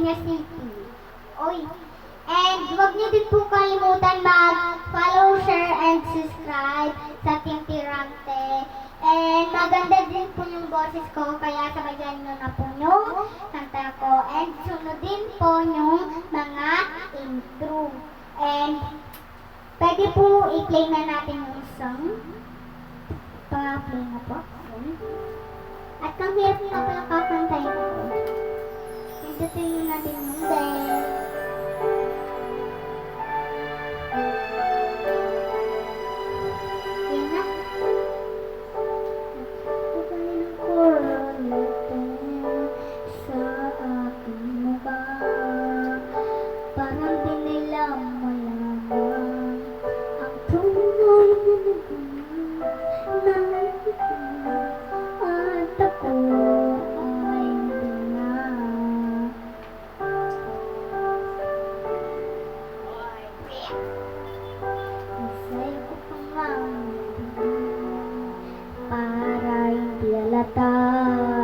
Peña City. Oy. And huwag niyo din po kalimutan mag-follow, share, and subscribe sa Team Tirante. And maganda din po yung boses ko, kaya sabagyan nyo na po yung kanta ko. And sunodin po yung mga intro. And pwede po i-play na natin yung song. Pa-play na po. At kung hirap na pala kakantayin ko, hindutin natin yung bell. Para hindi alata